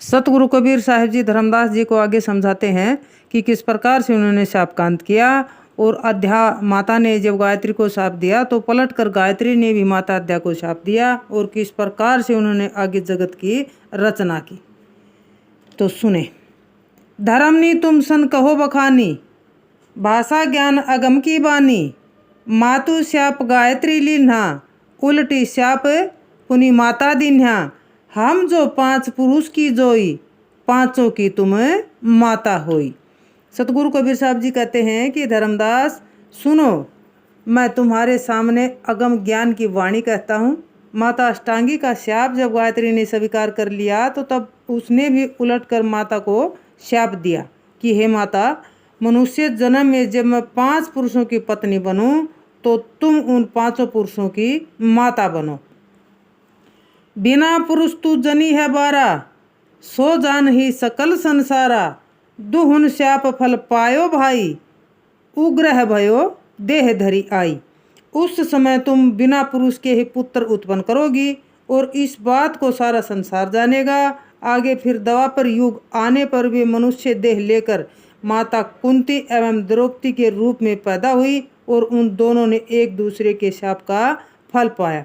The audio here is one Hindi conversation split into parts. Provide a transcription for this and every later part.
सतगुरु कबीर साहिब जी धर्मदास जी को आगे समझाते हैं कि किस प्रकार से उन्होंने शापकांत किया। और अध्या माता ने जब गायत्री को शाप दिया तो पलटकर गायत्री ने भी माता अध्या को शाप दिया और किस प्रकार से उन्होंने आगे जगत की रचना की। तो सुने। धर्मनी तुम सन कहो बखानी, भाषा ज्ञान अगम की बानी। मातु श्याप गायत्री लीन्हा, उल्टी श्याप पुनि माता दीन्हा। हम जो 5 पुरुष की जोई, पांचों की तुम माता होई। सतगुरु कबीर साहब जी कहते हैं कि धर्मदास सुनो, मैं तुम्हारे सामने अगम ज्ञान की वाणी कहता हूँ। माता अष्टांगी का शाप जब गायत्री ने स्वीकार कर लिया तो तब उसने भी उलटकर माता को शाप दिया कि हे माता, मनुष्य जन्म में जब मैं 5 पुरुषों की पत्नी बनूं तो तुम उन 5 पुरुषों की माता बनो। बिना पुरुष तू जनी है 12, सो जान ही सकल संसारा। दुहुन श्याप फल पायो भाई, उग्रह भयो देह धरी आई। उस समय तुम बिना पुरुष के ही पुत्र उत्पन्न करोगी और इस बात को सारा संसार जानेगा। आगे फिर द्वापर युग आने पर वे मनुष्य देह लेकर माता कुंती एवं द्रौपदी के रूप में पैदा हुई और उन दोनों ने एक दूसरे के शाप का फल पाया।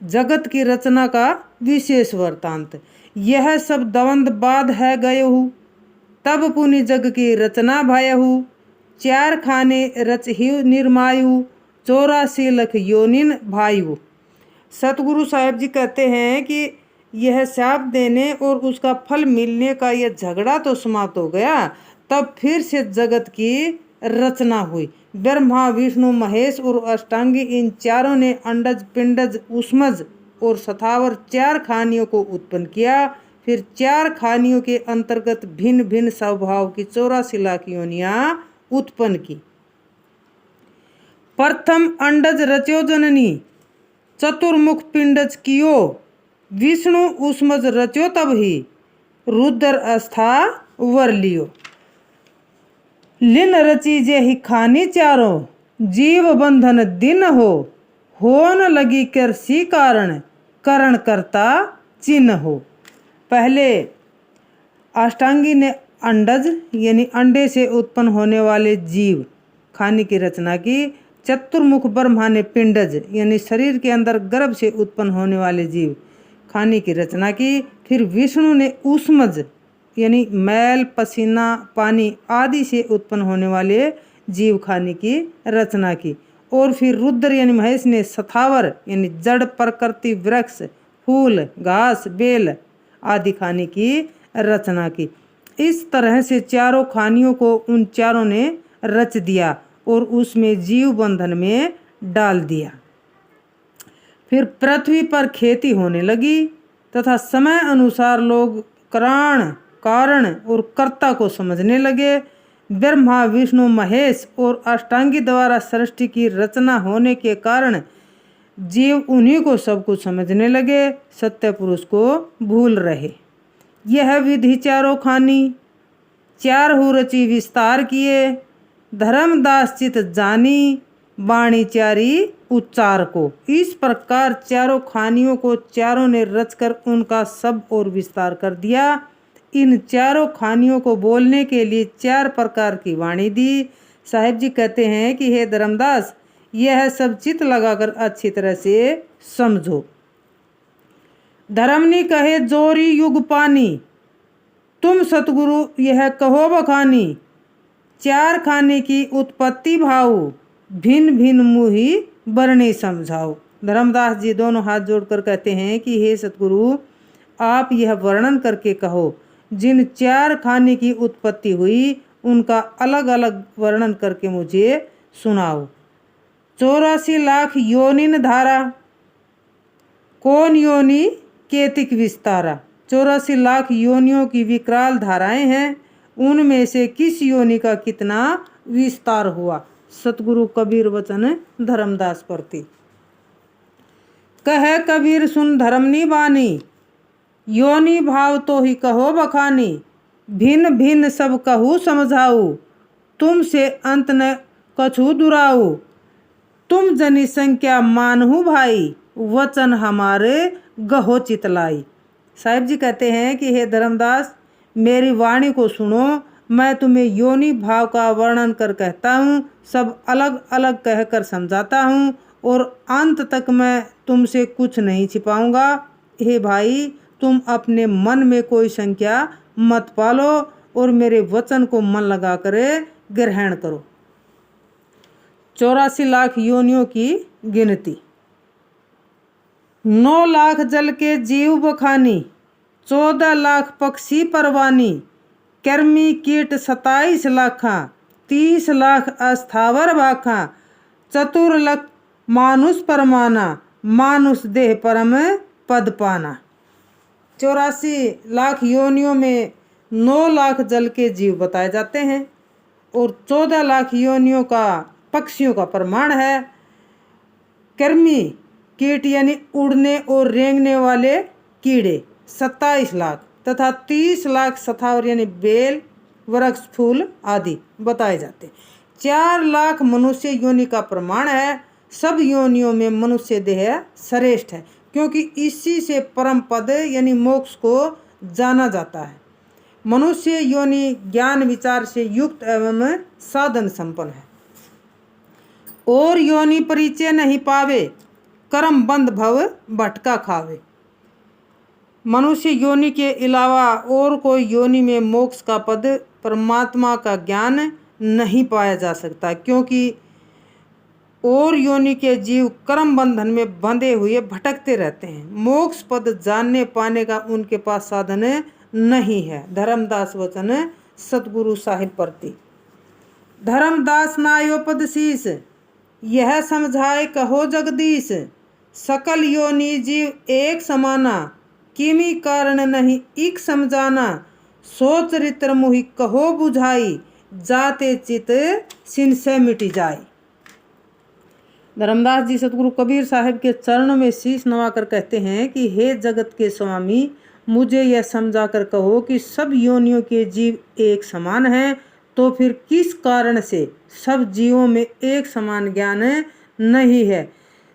जगत की रचना का विशेष वृत्तांत। यह सब दवंद बाद है गयहु, तब पुनि जग की रचना भयहु। 4 खाने रच ही निर्मायु, 84 लख योनिन भायु। सतगुरु साहिब जी कहते हैं कि यह शाप देने और उसका फल मिलने का यह झगड़ा तो समाप्त हो गया। तब फिर से जगत की रचना हुई। ब्रह्मा विष्णु महेश और अष्टांगी इन चारों ने अंडज पिंडज उष्मज और सथावर 4 खानियों को उत्पन्न किया। फिर 4 खानियों के अंतर्गत भिन्न भिन्न स्वभाव की 84 लाख योनियां उत्पन्न की। प्रथम अंडज रचो जननी, चतुर्मुख पिंडज कियो। विष्णु उष्मज रचो तब ही, रुद्र अस्था वर लियो। लिन रची जे ही खानी चारों, जीव बंधन दिन हो न लगी कृषि कारण। करण करता चिन्ह हो। पहले अष्टांगी ने अंडज यानी अंडे से उत्पन्न होने वाले जीव खाने की रचना की। चतुर्मुख ब्रह्मा ने पिंडज यानी शरीर के अंदर गर्भ से उत्पन्न होने वाले जीव खाने की रचना की। फिर विष्णु ने ऊष्मज यानी मैल पसीना पानी आदि से उत्पन्न होने वाले जीव खाने की रचना की। और फिर रुद्र यानी महेश ने सथावर यानी जड़ प्रकृति वृक्ष फूल घास बेल आदि खाने की रचना की। इस तरह से चारों खानियों को उन चारों ने रच दिया और उसमें जीव बंधन में डाल दिया। फिर पृथ्वी पर खेती होने लगी तथा समय अनुसार लोग कराण कारण और कर्ता को समझने लगे। ब्रह्मा विष्णु महेश और अष्टांगी द्वारा सृष्टि की रचना होने के कारण जीव उन्हीं को सब कुछ समझने लगे, सत्य पुरुष को भूल रहे। यह विधि चारों खानी 4 हु रची विस्तार किए। धर्मदास चित जानी, वाणी चारी उच्चार को। इस प्रकार चारों खानियों को चारों ने रचकर उनका सब और विस्तार कर दिया। इन चारों खानियों को बोलने के लिए 4 प्रकार की वाणी दी। साहिब जी कहते हैं कि हे धर्मदास, यह सब चित लगाकर अच्छी तरह से समझो। धर्मनी कहे जोरी युग पानी, तुम सतगुरु यह कहो बखानी। 4 खाने की उत्पत्ति भाऊ, भिन्न भिन्न मुहि वर्णी समझाओ। धर्मदास जी दोनों हाथ जोड़कर कहते हैं कि हे सतगुरु, आप यह वर्णन करके कहो। जिन 4 खाने की उत्पत्ति हुई उनका अलग अलग वर्णन करके मुझे सुनाओ। 84 लाख योनिन धारा, कौन योनि केतिक विस्तारा। 84 लाख योनियों की विकराल धाराएं हैं, उनमें से किस योनि का कितना विस्तार हुआ। सतगुरु कबीर वचन धर्मदास प्रति। कह कबीर सुन धर्मनी बानी, योनि भाव तो ही कहो बखानी। भिन्न भिन्न सब कहू समझाऊ, तुमसे अंत न कछु दुराऊ। तुम जनी संख्या मानहु भाई, वचन हमारे गहो चितलाई। साहिब जी कहते हैं कि हे धर्मदास, मेरी वाणी को सुनो। मैं तुम्हें योनि भाव का वर्णन कर कहता हूँ, सब अलग अलग कहकर समझाता हूँ और अंत तक मैं तुमसे कुछ नहीं छिपाऊंगा। हे भाई, तुम अपने मन में कोई संख्या मत पालो और मेरे वचन को मन लगा कर ग्रहण करो। 84 लाख योनियों की गिनती। 9 लाख जल के जीव बखानी, 14 लाख पक्षी परवानी, कर्मी कीट 27 लाखा, 30 लाख अस्थावर भाखा, चतुर्लख मानुष परमाना, मानुष देह परम पद पाना। 84 लाख योनियों में 9 लाख जल के जीव बताए जाते हैं और 14 लाख योनियों का पक्षियों का प्रमाण है। कर्मी कीट यानी उड़ने और रेंगने वाले कीड़े 27 लाख तथा 30 लाख स्थावर यानी बेल, वृक्ष, फूल आदि बताए जाते हैं। 4 लाख मनुष्य योनि का प्रमाण है। सब योनियों में मनुष्य देह श्रेष्ठ है, क्योंकि इसी से परम पद यानी मोक्ष को जाना जाता है। मनुष्य योनि ज्ञान विचार से युक्त एवं साधन संपन्न है। और योनि परिचय नहीं पावे, कर्म बंध भव भटका खावे। मनुष्य योनि के अलावा और कोई योनि में मोक्ष का पद, परमात्मा का ज्ञान नहीं पाया जा सकता, क्योंकि और योनि के जीव कर्म बंधन में बंधे हुए भटकते रहते हैं। मोक्ष पद जानने पाने का उनके पास साधन नहीं है। धर्मदास वचन सतगुरु साहिब प्रति। धर्मदास नायोपद शीस, यह समझाए कहो जगदीश। सकल योनि जीव एक समाना, किमी कारण नहीं इक समझाना। सो चरित्र मुहि कहो बुझाई, जाते चित सिन से मिटी जाए। धर्मदास जी सतगुरु कबीर साहिब के चरणों में शीश नवाकर कहते हैं कि हे जगत के स्वामी, मुझे यह समझा कर कहो कि सब योनियों के जीव एक समान हैं, तो फिर किस कारण से सब जीवों में एक समान ज्ञान नहीं है।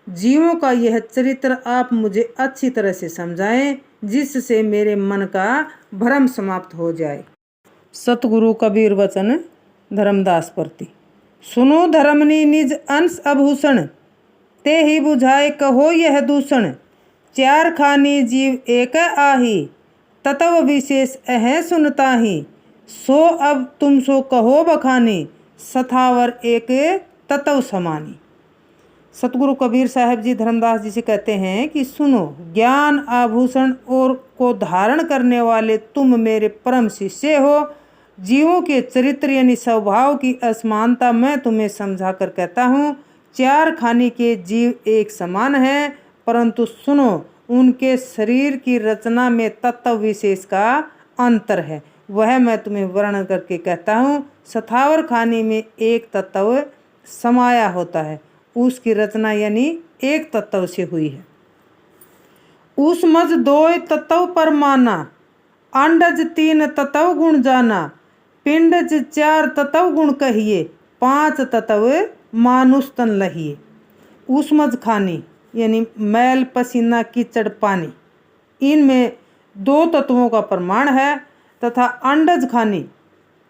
जीवों का यह चरित्र आप मुझे अच्छी तरह से समझाएं, जिससे मेरे मन का भ्रम समाप्त हो जाए। सतगुरु कबीर वचन धर्मदास प्रति। सुनो धर्मनी निज अंश आभूषण, ते ही बुझाए कहो यह दूषण। 4 खानी जीव एक आही, तत्व विशेष अह सुनता ही। सो अब तुम सो कहो बखानी, सथावर एक तत्व समानी। सतगुरु कबीर साहब जी धर्मदास जी से कहते हैं कि सुनो, ज्ञान आभूषण और को धारण करने वाले तुम मेरे परम शिष्य हो। जीवों के चरित्र यानी स्वभाव की असमानता मैं तुम्हें समझा कर कहता हूँ। 4 खानी के जीव एक समान हैं, परंतु सुनो, उनके शरीर की रचना में तत्व विशेष का अंतर है, वह मैं तुम्हें वर्णन करके कहता हूँ। सथावर खानी में एक तत्व समाया होता है, उसकी रचना यानी एक तत्व से हुई है। उस मज 2 तत्व परमाना, अंडज 3 तत्व गुण जाना। पिंडज 4 तत्व गुण कहिए, 5 तत्व मानुष तन लहिए। उष्मज खानी यानी मैल, पसीना, कीचड़, पानी, इनमें 2 तत्वों का प्रमाण है। तथा अंडज खानी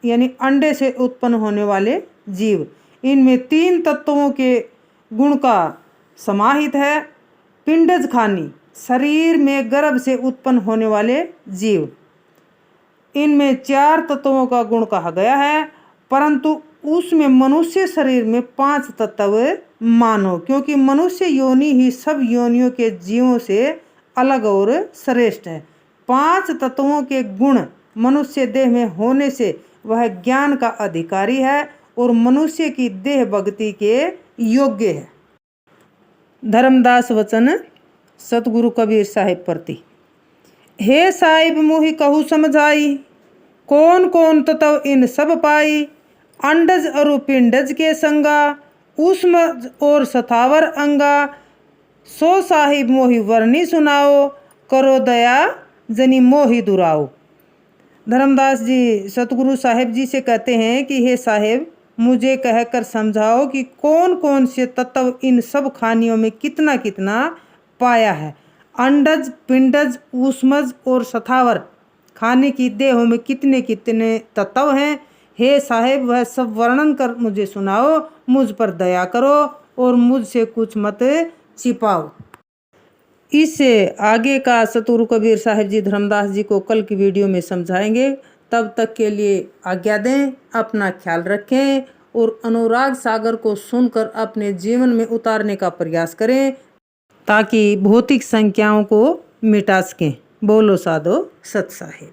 यानी अंडे से उत्पन्न होने वाले जीव, इनमें 3 तत्वों के गुण का समाहित है। पिंडज खानी शरीर में गर्भ से उत्पन्न होने वाले जीव, इनमें 4 तत्वों का गुण कहा गया है, परंतु उसमें मनुष्य शरीर में 5 तत्व मानो, क्योंकि मनुष्य योनि ही सब योनियों के जीवों से अलग और श्रेष्ठ है। 5 तत्वों के गुण मनुष्य देह में होने से वह ज्ञान का अधिकारी है और मनुष्य की देह भक्ति के योग्य है। धर्मदास वचन सतगुरु कबीर साहिब प्रति। हे साहिब मुहि कहू समझाई, कौन कौन तत्व इन सब पाई। अंडज और पिंडज के संगा, उष्मज और सथावर अंगा। सो साहिब मोहि वर्णी सुनाओ, करो दया जनी मोहि दुराओ। धर्मदास जी सतगुरु साहिब जी से कहते हैं कि हे साहिब, मुझे कहकर समझाओ कि कौन कौन से तत्व इन सब खानियों में कितना कितना पाया है। अंडज, पिंडज, ऊष्मज और सथावर खाने की देहों में कितने कितने तत्व हैं। हे साहेब, वह सब वर्णन कर मुझे सुनाओ। मुझ पर दया करो और मुझसे कुछ मत छिपाओ। इससे आगे का सतगुरु कबीर साहिब जी धर्मदास जी को कल की वीडियो में समझाएंगे। तब तक के लिए आज्ञा दें, अपना ख्याल रखें और अनुराग सागर को सुनकर अपने जीवन में उतारने का प्रयास करें ताकि भौतिक संख्याओं को मिटा सकें। बोलो साधो सत साहिब।